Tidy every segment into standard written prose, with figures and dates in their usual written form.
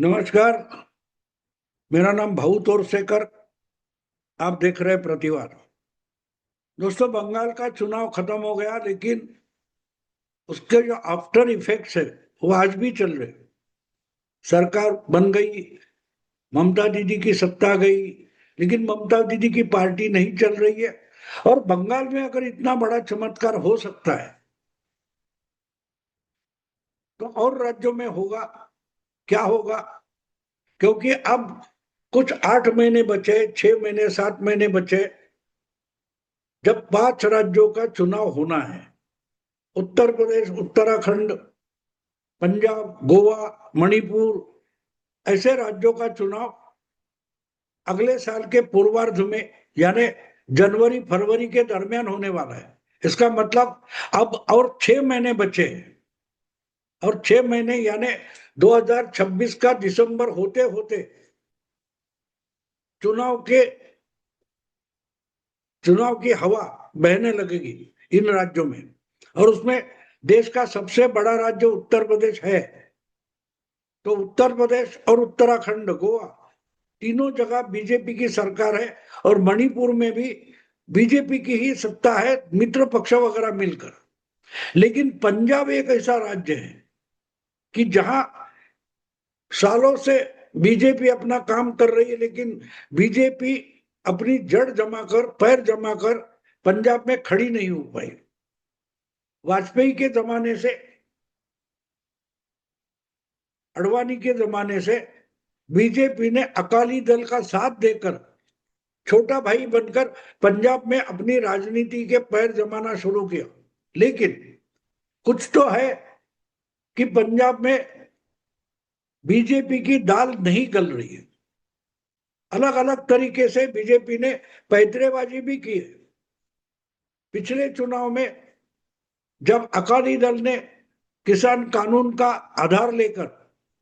नमस्कार। मेरा नाम भाऊ तोरसेकर। आप देख रहे हैं प्रतिवाद। दोस्तों, बंगाल का चुनाव खत्म हो गया, लेकिन उसके जो आफ्टर इफेक्ट्स है वो आज भी चल रहे। सरकार बन गई, ममता दीदी की सत्ता गई, लेकिन ममता दीदी की पार्टी नहीं चल रही है। और बंगाल में अगर इतना बड़ा चमत्कार हो सकता है तो और राज्यों में होगा, क्या होगा? क्योंकि अब कुछ 8 महीने बचे, 6 महीने, 7 महीने बचे, जब 5 राज्यों का चुनाव होना है। उत्तर प्रदेश, उत्तराखंड, पंजाब, गोवा, मणिपुर, ऐसे राज्यों का चुनाव अगले साल के पूर्वार्ध में, यानी जनवरी फरवरी के दरमियान होने वाला है। इसका मतलब अब और 6 महीने बचे हैं। और 6 महीने यानी 2026 का दिसंबर होते होते चुनाव के चुनाव की हवा बहने लगेगी इन राज्यों में। और उसमें देश का सबसे बड़ा राज्य उत्तर प्रदेश है। तो उत्तर प्रदेश और उत्तराखंड, गोवा, तीनों जगह बीजेपी की सरकार है। और मणिपुर में भी बीजेपी की ही सत्ता है, मित्र पक्ष वगैरह मिलकर। लेकिन पंजाब एक ऐसा राज्य है कि जहां सालों से बीजेपी अपना काम कर रही है, लेकिन बीजेपी अपनी जड़ जमाकर, पैर जमाकर पंजाब में खड़ी नहीं हो पाई। वाजपेयी के जमाने से, अडवाणी के जमाने से बीजेपी ने अकाली दल का साथ देकर छोटा भाई बनकर पंजाब में अपनी राजनीति के पैर जमाना शुरू किया। लेकिन कुछ तो है कि पंजाब में बीजेपी की दाल नहीं गल रही है। अलग अलग तरीके से बीजेपी ने पैंतरेबाजी भी की है। पिछले चुनाव में जब अकाली दल ने किसान कानून का आधार लेकर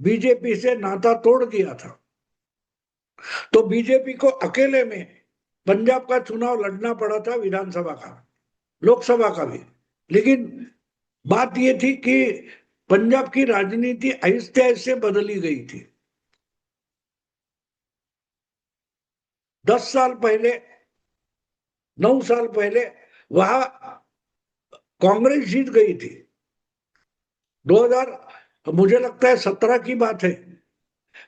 बीजेपी से नाता तोड़ दिया था, तो बीजेपी को अकेले में पंजाब का चुनाव लड़ना पड़ा था, विधानसभा का, लोकसभा का भी। लेकिन बात यह थी कि पंजाब की राजनीति आहिस्ते आहिस्ते बदली गई थी। 10 साल पहले, 9 साल पहले वहां कांग्रेस जीत गई थी। 2000, मुझे लगता है 17 की बात है,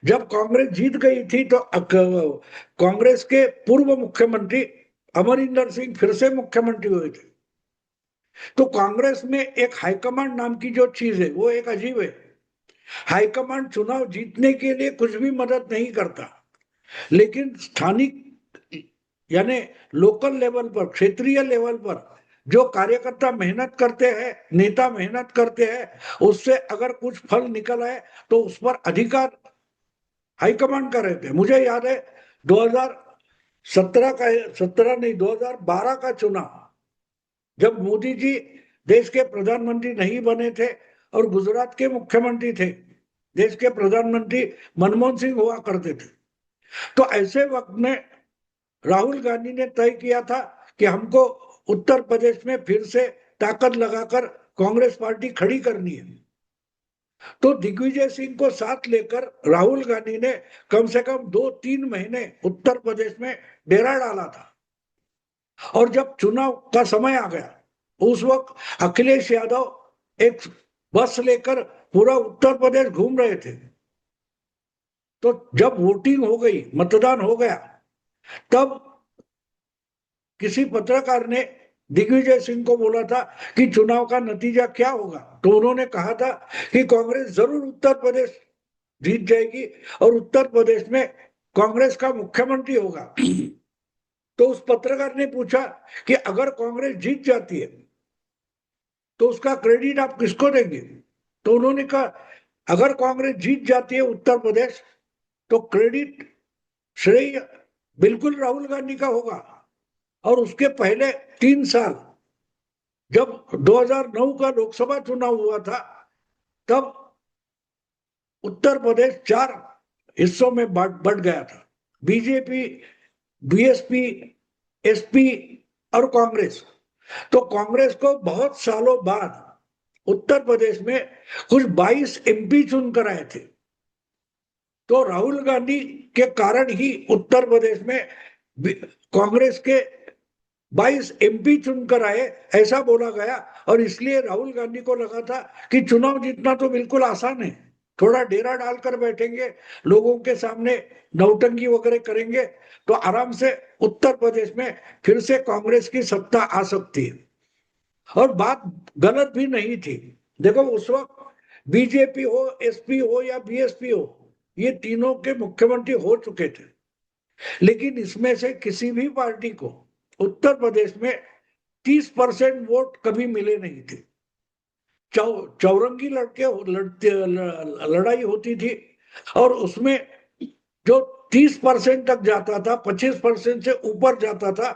जब कांग्रेस जीत गई थी तो कांग्रेस के पूर्व मुख्यमंत्री अमरिंदर सिंह फिर से मुख्यमंत्री हुए थे। तो कांग्रेस में एक हाईकमांड नाम की जो चीज है वो एक अजीब है। हाईकमांड चुनाव जीतने के लिए कुछ भी मदद नहीं करता, लेकिन स्थानिक यानी लोकल लेवल पर, क्षेत्रीय लेवल पर जो कार्यकर्ता मेहनत करते हैं, नेता मेहनत करते हैं, उससे अगर कुछ फल निकल आए तो उस पर अधिकार हाईकमांड का रहते हैं। मुझे याद है 2017 का, 17 नहीं, 2012 का चुनाव, जब मोदी जी देश के प्रधानमंत्री नहीं बने थे और गुजरात के मुख्यमंत्री थे, देश के प्रधानमंत्री मनमोहन सिंह हुआ करते थे। तो ऐसे वक्त में राहुल गांधी ने तय किया था कि हमको उत्तर प्रदेश में फिर से ताकत लगाकर कांग्रेस पार्टी खड़ी करनी है। तो दिग्विजय सिंह को साथ लेकर राहुल गांधी ने कम से कम 2-3 महीने उत्तर प्रदेश में डेरा डाला था। और जब चुनाव का समय आ गया, उस वक्त अखिलेश यादव एक बस लेकर पूरा उत्तर प्रदेश घूम रहे थे। तो जब वोटिंग हो गई, मतदान हो गया, तब किसी पत्रकार ने दिग्विजय सिंह को बोला था कि चुनाव का नतीजा क्या होगा। तो उन्होंने कहा था कि कांग्रेस जरूर उत्तर प्रदेश जीत जाएगी और उत्तर प्रदेश में कांग्रेस का मुख्यमंत्री होगा। तो उस पत्रकार ने पूछा कि अगर कांग्रेस जीत जाती है तो उसका क्रेडिट आप किसको देंगे? तो उन्होंने कहा, अगर कांग्रेस जीत जाती है उत्तर प्रदेश तो क्रेडिट, श्रेय बिल्कुल राहुल गांधी का होगा। और उसके पहले 3 साल, जब 2009 का लोकसभा चुनाव हुआ था, तब उत्तर प्रदेश 4 हिस्सों में बढ़ गया था। बीजेपी, बीएसपी, एसपी और कांग्रेस। तो कांग्रेस को बहुत सालों बाद उत्तर प्रदेश में कुछ 22 एमपी चुन कर आए थे। तो राहुल गांधी के कारण ही उत्तर प्रदेश में कांग्रेस के 22 एमपी चुनकर आए, ऐसा बोला गया। और इसलिए राहुल गांधी को लगा था कि चुनाव जीतना तो बिल्कुल आसान है, थोड़ा डेरा डालकर बैठेंगे, लोगों के सामने नौटंकी वगैरह करेंगे तो आराम से उत्तर प्रदेश में फिर से कांग्रेस की सत्ता आ सकती है। और बात गलत भी नहीं थी। देखो उस वक्त बीजेपी हो, एसपी हो या बीएसपी हो, ये तीनों के मुख्यमंत्री हो चुके थे, लेकिन इसमें से किसी भी पार्टी को उत्तर प्रदेश में 30% वोट कभी मिले नहीं थे। चौरंगी लड़ाई होती थी और उसमें जो 30% तक जाता था, 25% से ऊपर जाता था,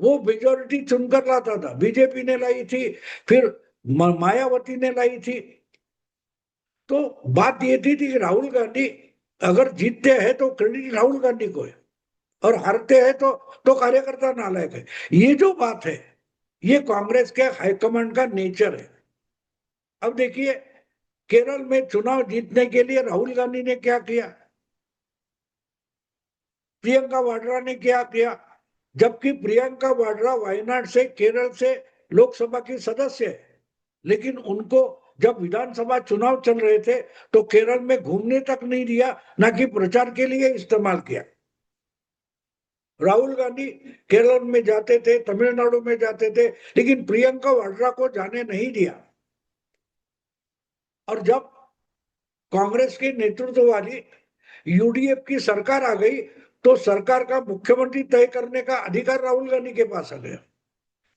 वो मेजोरिटी चुनकर लाता था। बीजेपी ने लाई थी, फिर मायावती ने लाई थी। तो बात ये थी कि राहुल गांधी अगर जीतते हैं तो क्रेडिट राहुल गांधी को है, और हारते हैं तो कार्यकर्ता नालायक है। ये जो बात है, ये कांग्रेस के हाईकमांड का नेचर है। अब देखिए केरल में चुनाव जीतने के लिए राहुल गांधी ने क्या किया, प्रियंका वाड्रा ने क्या किया, जबकि प्रियंका वाड्रा वायनाड से, केरल से लोकसभा की सदस्य है, लेकिन उनको जब विधानसभा चुनाव चल रहे थे तो केरल में घूमने तक नहीं दिया, ना कि प्रचार के लिए इस्तेमाल किया। राहुल गांधी केरल में जाते थे, तमिलनाडु में जाते थे, लेकिन प्रियंका वाड्रा को जाने नहीं दिया। और जब कांग्रेस के नेतृत्व वाली यूडीएफ की सरकार आ गई तो सरकार का मुख्यमंत्री तय करने का अधिकार राहुल गांधी के पास आ गया।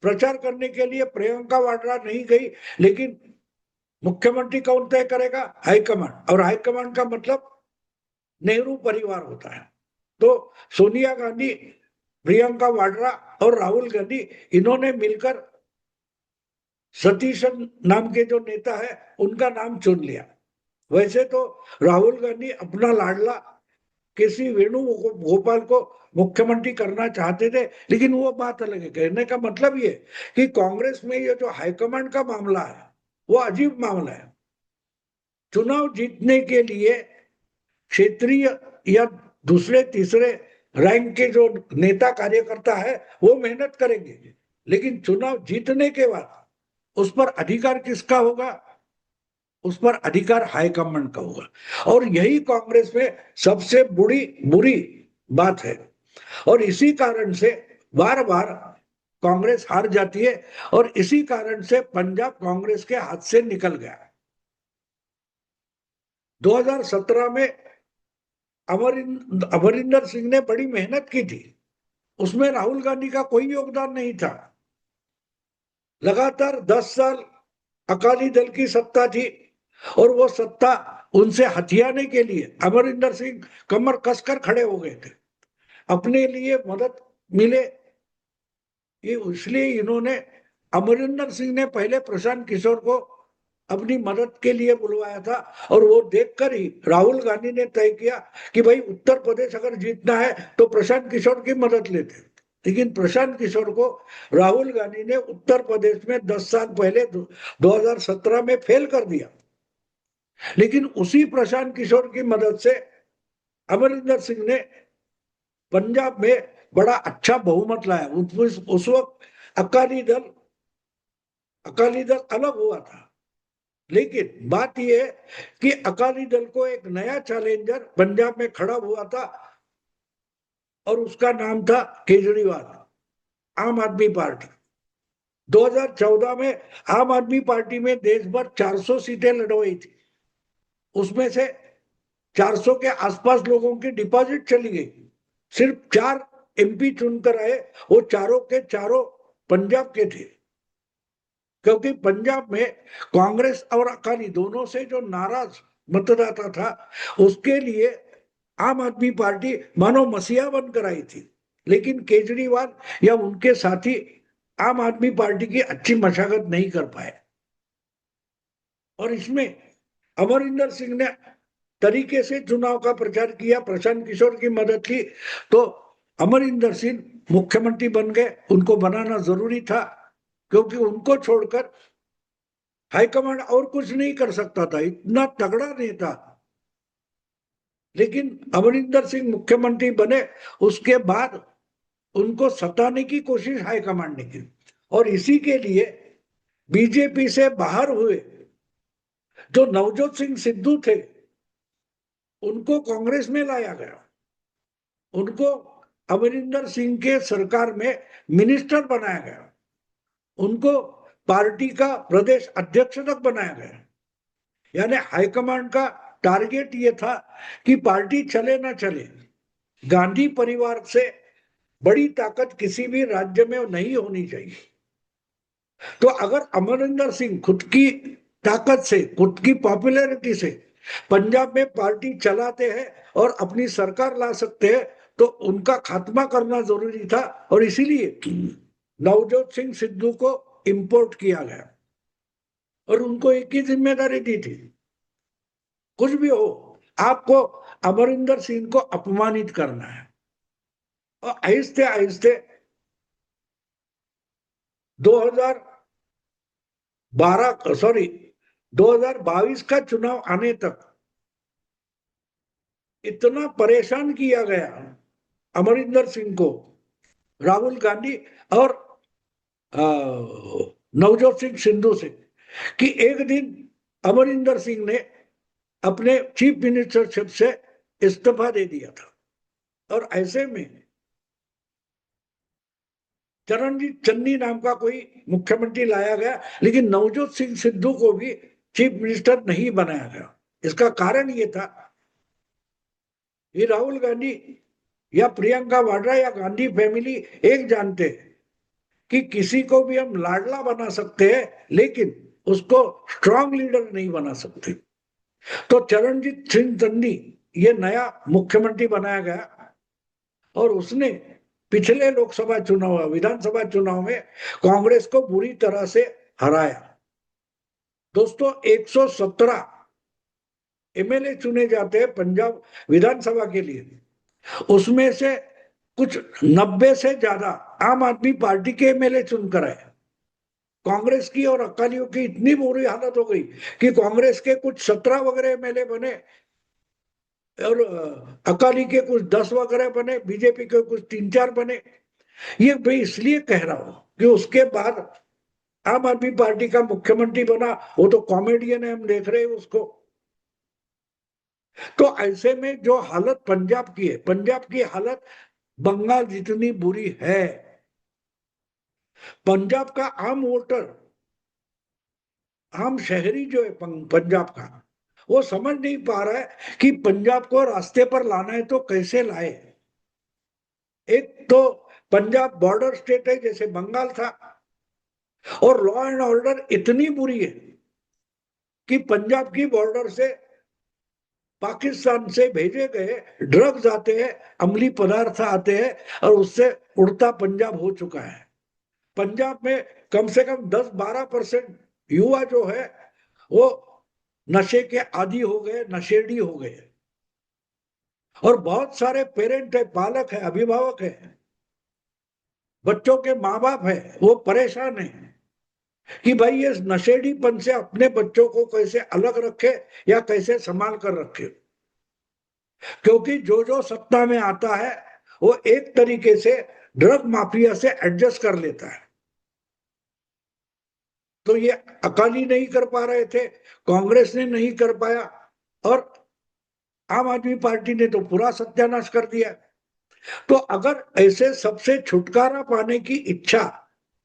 प्रचार करने के लिए प्रियंका वाड्रा नहीं गई, लेकिन मुख्यमंत्री कौन तय करेगा? हाईकमांड। और हाईकमांड का मतलब नेहरू परिवार होता है। तो सोनिया गांधी, प्रियंका वाड्रा और राहुल गांधी, इन्होंने मिलकर सतीश नाम के जो नेता है उनका नाम चुन लिया। वैसे तो राहुल गांधी अपना लाडला केसी वेणुगोपाल को मुख्यमंत्री करना चाहते थे, लेकिन वो बात अलग है। कहने का मतलब ये कि कांग्रेस में ये जो हाईकमांड का मामला है वो अजीब मामला है। चुनाव जीतने के लिए क्षेत्रीय या दूसरे तीसरे रैंक के जो नेता कार्यकर्ता है वो मेहनत करेंगे, लेकिन चुनाव जीतने के बाद उस पर अधिकार किसका होगा? उस पर अधिकार हाईकमांड का होगा। और यही कांग्रेस में सबसे बुरी बात है। और इसी कारण से बार बार कांग्रेस हार जाती है, और इसी कारण से पंजाब कांग्रेस के हाथ से निकल गया। 2017 में अमरिंदर सिंह ने बड़ी मेहनत की थी, उसमें राहुल गांधी का कोई योगदान नहीं था। लगातार 10 साल अकाली दल की सत्ता थी, और वो सत्ता उनसे हथियाने के लिए अमरिंदर सिंह कमर कसकर खड़े हो गए थे। अपने लिए मदद मिले, ये इसलिए इन्होंने, अमरिंदर सिंह ने पहले प्रशांत किशोर को अपनी मदद के लिए बुलवाया था, और वो देखकर ही राहुल गांधी ने तय किया कि भाई उत्तर प्रदेश अगर जीतना है तो प्रशांत किशोर की मदद लेते। लेकिन प्रशांत किशोर को राहुल गांधी ने उत्तर प्रदेश में 10 साल पहले 2017 में फेल कर दिया। लेकिन उसी प्रशांत किशोर की मदद से अमरिंदर सिंह ने पंजाब में बड़ा अच्छा बहुमत लाया। उस वक्त अकाली दल अलग हुआ था, लेकिन बात यह है कि अकाली दल को एक नया चैलेंजर पंजाब में खड़ा हुआ था, और उसका नाम था केजरीवाल, आम आदमी पार्टी। 2014 में आम आदमी पार्टी में देश भर 400 सीटें लड़वाई थी, उसमें से 400 के आसपास लोगों की डिपॉजिट चली गई। सिर्फ 4 एमपी चुनकर आए, वो चारों के चारों पंजाब के थे, क्योंकि पंजाब में कांग्रेस और अकाली दोनों से जो नाराज मतदाता था, उसके लिए आम आदमी पार्टी मानो मसीहा बनकर आई थी। लेकिन केजरीवाल या उनके साथी आम आदमी पार्टी की अच्छी मशागत नहीं कर पाए, और इसमें अमरिंदर सिंह ने तरीके से चुनाव का प्रचार किया, प्रशांत किशोर की मदद की, तो अमरिंदर सिंह मुख्यमंत्री बन गए। उनको बनाना जरूरी था, क्योंकि उनको छोड़कर हाईकमांड और कुछ नहीं कर सकता था, इतना तगड़ा नेता लेकिन अमरिंदर सिंह मुख्यमंत्री बने, उसके बाद उनको सताने की कोशिश हाईकमांड ने की, और इसी के लिए बीजेपी से बाहर हुए जो नवजोत सिंह सिद्धू थे उनको कांग्रेस में लाया गया, उनको अमरिंदर सिंह के सरकार में मिनिस्टर बनाया गया, उनको पार्टी का प्रदेश अध्यक्ष तक बनाया गया। यानी हाईकमांड का टारगेट ये था कि पार्टी चले ना चले, गांधी परिवार से बड़ी ताकत किसी भी राज्य में नहीं होनी चाहिए। तो अगर अमरिंदर सिंह खुद की ताकत से, खुद की पॉपुलैरिटी से पंजाब में पार्टी चलाते हैं और अपनी सरकार ला सकते हैं, तो उनका खात्मा करना जरूरी था, और इसीलिए नवजोत सिंह सिद्धू को इंपोर्ट किया गया और उनको एक ही जिम्मेदारी दी थी, कुछ भी हो आपको अमरिंदर सिंह को अपमानित करना है। और आहिस्ते आहिस्ते 2022 का चुनाव आने तक इतना परेशान किया गया अमरिंदर सिंह को राहुल गांधी और नवजोत सिंह सिद्धू से, कि एक दिन अमरिंदर सिंह ने अपने चीफ मिनिस्टरशिप से इस्तीफा दे दिया था, और ऐसे में चरणजीत चन्नी नाम का कोई मुख्यमंत्री लाया गया, लेकिन नवजोत सिंह सिद्धू को भी चीफ मिनिस्टर नहीं बनाया गया। इसका कारण ये था, ये राहुल गांधी या प्रियंका वाड्रा या गांधी फैमिली एक जानते हैं कि किसी को भी हम लाडला बना सकते हैं, लेकिन उसको स्ट्रांग लीडर नहीं बना सकते। तो चरणजीत सिंह चन्नी ये नया मुख्यमंत्री बनाया गया, और उसने पिछले लोकसभा चुनाव, विधानसभा चुनाव में कांग्रेस को बुरी तरह से हराया। दोस्तों, 117 एमएलए चुने जाते हैं पंजाब विधानसभा के लिए, उसमें से कुछ 90 से ज्यादा आम आदमी पार्टी के एमएलए चुनकर आए। कांग्रेस की और अकालियों की इतनी बुरी हालत हो गई कि कांग्रेस के कुछ 17 वगैरह एमएलए बने, और अकाली के कुछ 10 वगैरह बने, बीजेपी के कुछ 3-4 बने। ये मैं इसलिए कह रहा हूं कि उसके बाद आम आदमी पार्टी का मुख्यमंत्री बना, वो तो कॉमेडियन है, हम देख रहे हैं उसको। तो ऐसे में जो हालत पंजाब की है, पंजाब की हालत बंगाल जितनी बुरी है। पंजाब का आम वोटर, आम शहरी जो है पंजाब का, वो समझ नहीं पा रहा है कि पंजाब को रास्ते पर लाना है तो कैसे लाए। एक तो पंजाब बॉर्डर स्टेट है जैसे बंगाल था, और लॉ एंड ऑर्डर इतनी बुरी है कि पंजाब की बॉर्डर से पाकिस्तान से भेजे गए ड्रग्स आते हैं, अमली पदार्थ आते हैं, और उससे उड़ता पंजाब हो चुका है। पंजाब में कम से कम 10-12% युवा जो है वो नशे के आदी हो गए, नशेड़ी हो गए, और बहुत सारे पेरेंट है, पालक है, अभिभावक है, बच्चों के माँ बाप है, वो परेशान है कि भाई ये नशेड़ीपन से अपने बच्चों को कैसे अलग रखे या कैसे संभाल कर रखे। क्योंकि जो जो सत्ता में आता है वो एक तरीके से ड्रग माफिया से एडजस्ट कर लेता है। तो ये अकाली नहीं कर पा रहे थे, कांग्रेस ने नहीं कर पाया, और आम आदमी पार्टी ने तो पूरा सत्यानाश कर दिया। तो अगर ऐसे सबसे छुटकारा पाने की इच्छा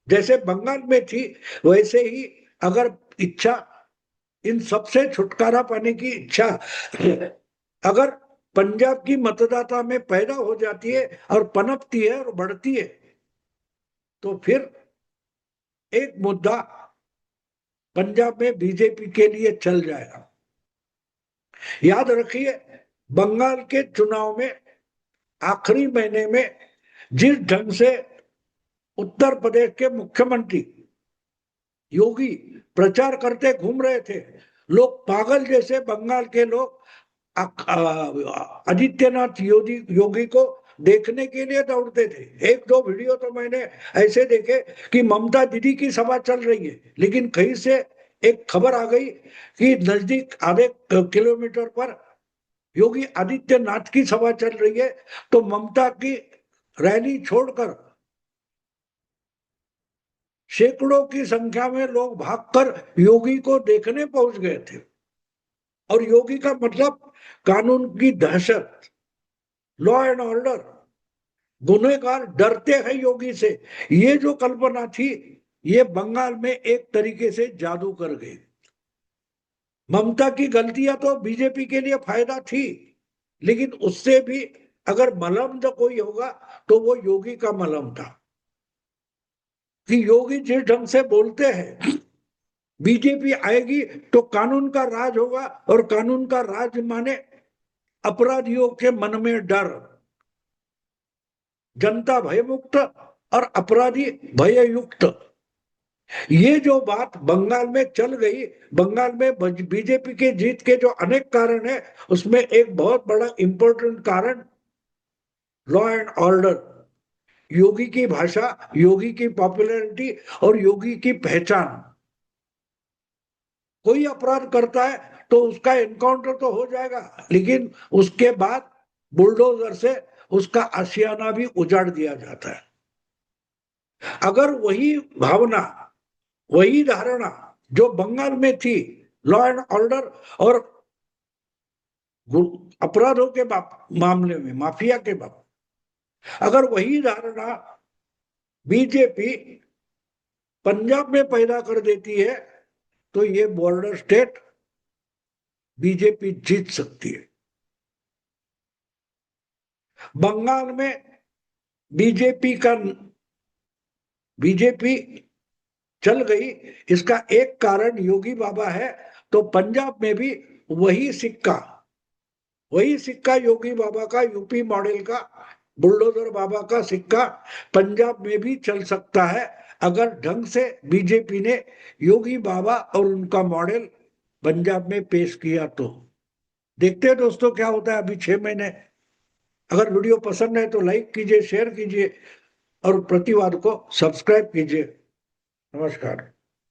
जैसे बंगाल में थी, वैसे ही अगर इच्छा, इन सबसे छुटकारा पाने की इच्छा अगर पंजाब की मतदाता में पैदा हो जाती है और पनपती है और बढ़ती है, तो फिर एक मुद्दा पंजाब में बीजेपी के लिए चल जाएगा। याद रखिए, बंगाल के चुनाव में आखिरी महीने में जिस ढंग से उत्तर प्रदेश के मुख्यमंत्री योगी प्रचार करते घूम रहे थे, लोग पागल जैसे बंगाल के लोग आदित्यनाथ योगी को देखने के लिए दौड़ते थे। 1-2 वीडियो तो मैंने ऐसे देखे कि ममता दीदी की सभा चल रही है, लेकिन कहीं से एक खबर आ गई कि नजदीक आधे किलोमीटर पर योगी आदित्यनाथ की सभा चल रही है तो ममता की रैली छोड़कर सैकड़ों की संख्या में लोग भागकर योगी को देखने पहुंच गए थे। और योगी का मतलब कानून की दहशत, लॉ एंड ऑर्डर, गुनहगार डरते हैं योगी से। ये जो कल्पना थी, ये बंगाल में एक तरीके से जादू कर गई। ममता की गलतियां तो बीजेपी के लिए फायदा थी, लेकिन उससे भी अगर मलम तो कोई होगा तो वो योगी का मलम था कि योगी जिस ढंग से बोलते हैं, बीजेपी आएगी तो कानून का राज होगा, और कानून का राज माने अपराधियों के मन में डर, जनता भयमुक्त और अपराधी भययुक्त। ये जो बात बंगाल में चल गई, बंगाल में बीजेपी के जीत के जो अनेक कारण है, उसमें एक बहुत बड़ा इंपॉर्टेंट कारण लॉ एंड ऑर्डर, योगी की भाषा, योगी की पॉपुलैरिटी और योगी की पहचान। कोई अपराध करता है तो उसका एनकाउंटर तो हो जाएगा, लेकिन उसके बाद बुलडोजर से उसका आशियाना भी उजाड़ दिया जाता है। अगर वही भावना, वही धारणा जो बंगाल में थी लॉ एंड ऑर्डर और अपराधों के मामले में, माफिया के अगर वही धारणा बीजेपी पंजाब में पैदा कर देती है तो ये बॉर्डर स्टेट बीजेपी जीत सकती है। बंगाल में बीजेपी चल गई, इसका एक कारण योगी बाबा है। तो पंजाब में भी वही सिक्का योगी बाबा का, यूपी मॉडल का, बुलडोजर बाबा का सिक्का पंजाब में भी चल सकता है, अगर ढंग से बीजेपी ने योगी बाबा और उनका मॉडल पंजाब में पेश किया तो। देखते हैं दोस्तों क्या होता है अभी 6 महीने। अगर वीडियो पसंद है तो लाइक कीजिए, शेयर कीजिए और प्रतिवाद को सब्सक्राइब कीजिए। नमस्कार।